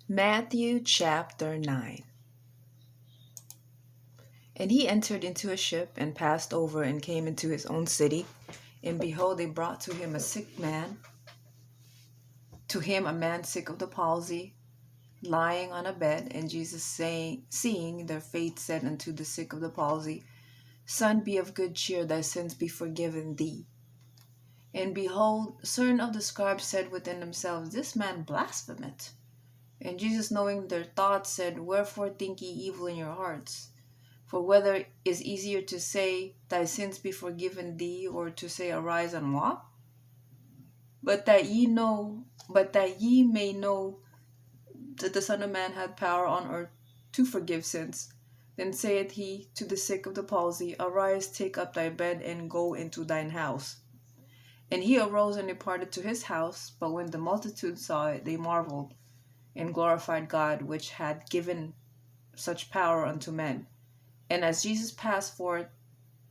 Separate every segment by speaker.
Speaker 1: Matthew chapter 9. And he entered into a ship and passed over and came into his own city. And behold, they brought to him a man sick of the palsy, lying on a bed. And Jesus seeing their faith, said unto the sick of the palsy, Son, be of good cheer, thy sins be forgiven thee. And behold, certain of the scribes said within themselves, This man blasphemeth. And Jesus, knowing their thoughts, said, Wherefore think ye evil in your hearts? For whether it is easier to say, Thy sins be forgiven thee, or to say, Arise and walk? But that ye may know that the Son of Man had power on earth to forgive sins. Then saith he to the sick of the palsy, Arise, take up thy bed, and go into thine house. And he arose and departed to his house. But when the multitude saw it, they marveled, and glorified God, which had given such power unto men. And as Jesus passed forth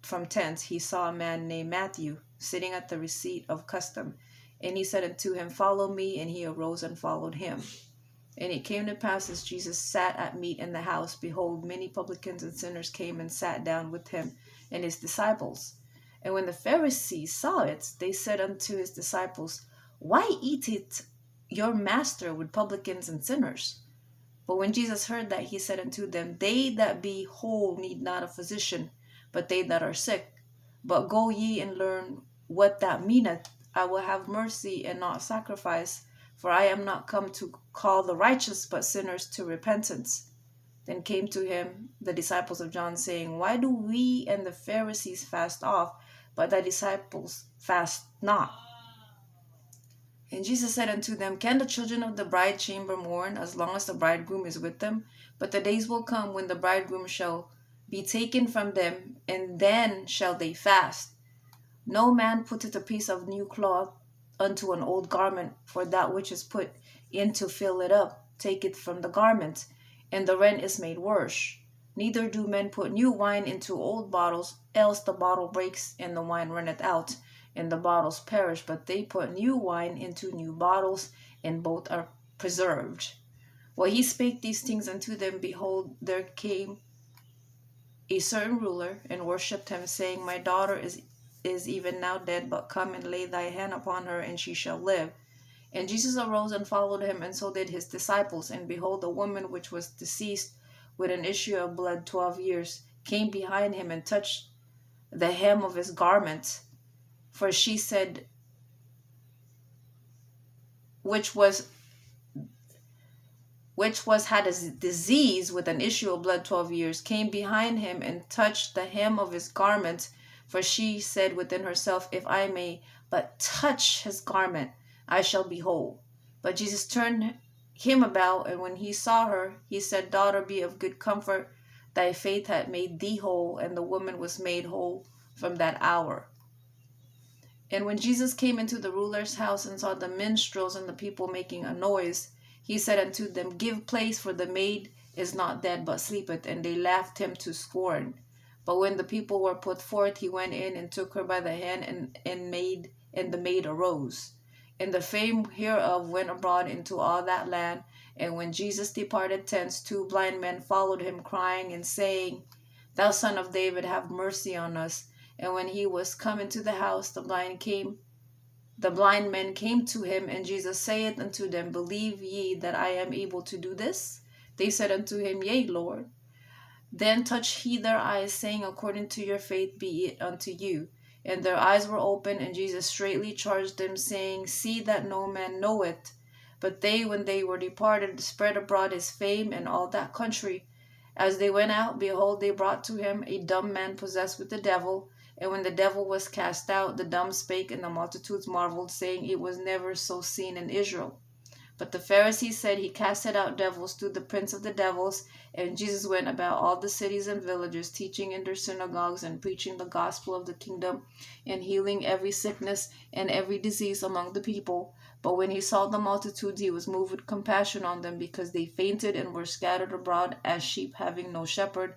Speaker 1: from thence, he saw a man named Matthew sitting at the receipt of custom. And he said unto him, Follow me. And he arose and followed him. And it came to pass, as Jesus sat at meat in the house, behold, many publicans and sinners came and sat down with him and his disciples. And when the Pharisees saw it, they said unto his disciples, Why eateth your master with publicans and sinners? But when Jesus heard that, he said unto them, They that be whole need not a physician, but they that are sick. But go ye and learn what that meaneth. I will have mercy and not sacrifice, for I am not come to call the righteous, but sinners to repentance. Then came to him the disciples of John, saying, Why do we and the Pharisees fast oft, but thy disciples fast not? And Jesus said unto them, Can the children of the bride chamber mourn as long as the bridegroom is with them? But the days will come when the bridegroom shall be taken from them, and then shall they fast. No man putteth a piece of new cloth unto an old garment, for that which is put in to fill it up taketh from the garment, and the rent is made worse. Neither do men put new wine into old bottles, else the bottle breaks, and the wine runneth out, and the bottles perish. But they put new wine into new bottles, and both are preserved. While he spake these things unto them, behold, there came a certain ruler, and worshipped him, saying, My daughter is even now dead, but come and lay thy hand upon her, and she shall live. And Jesus arose and followed him, and so did his disciples. And behold, a woman which was deceased with an issue of blood 12 years came behind him and touched the hem of his garment. For she said, which was had a disease with an issue of blood 12 years, came behind him and touched the hem of his garment. For she said within herself, If I may but touch his garment, I shall be whole. But Jesus turned him about, and when he saw her, he said, Daughter, be of good comfort, thy faith hath made thee whole. And the woman was made whole from that hour. And when Jesus came into the ruler's house and saw the minstrels and the people making a noise, he said unto them, Give place, for the maid is not dead, but sleepeth. And they laughed him to scorn. But when the people were put forth, he went in and took her by the hand, and the maid arose. And the fame hereof went abroad into all that land. And when Jesus departed thence, 2 blind men followed him, crying and saying, Thou Son of David, have mercy on us. And when he was come into the house, the blind men came to him, and Jesus saith unto them, Believe ye that I am able to do this? They said unto him, Yea, Lord. Then touched he their eyes, saying, According to your faith be it unto you. And their eyes were opened, and Jesus straitly charged them, saying, See that no man know it. But they, when they were departed, spread abroad his fame in all that country. As they went out, behold, they brought to him a dumb man possessed with the devil. And when the devil was cast out, the dumb spake, and the multitudes marveled, saying, It was never so seen in Israel. But the Pharisees said, He casted out devils through the prince of the devils. And Jesus went about all the cities and villages, teaching in their synagogues, and preaching the gospel of the kingdom, and healing every sickness and every disease among the people. But when he saw the multitudes, he was moved with compassion on them, because they fainted and were scattered abroad as sheep having no shepherd.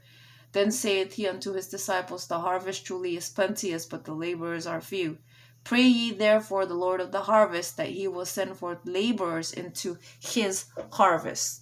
Speaker 1: Then saith he unto his disciples, The harvest truly is plenteous, but the laborers are few. Pray ye therefore the Lord of the harvest, that he will send forth laborers into his harvest.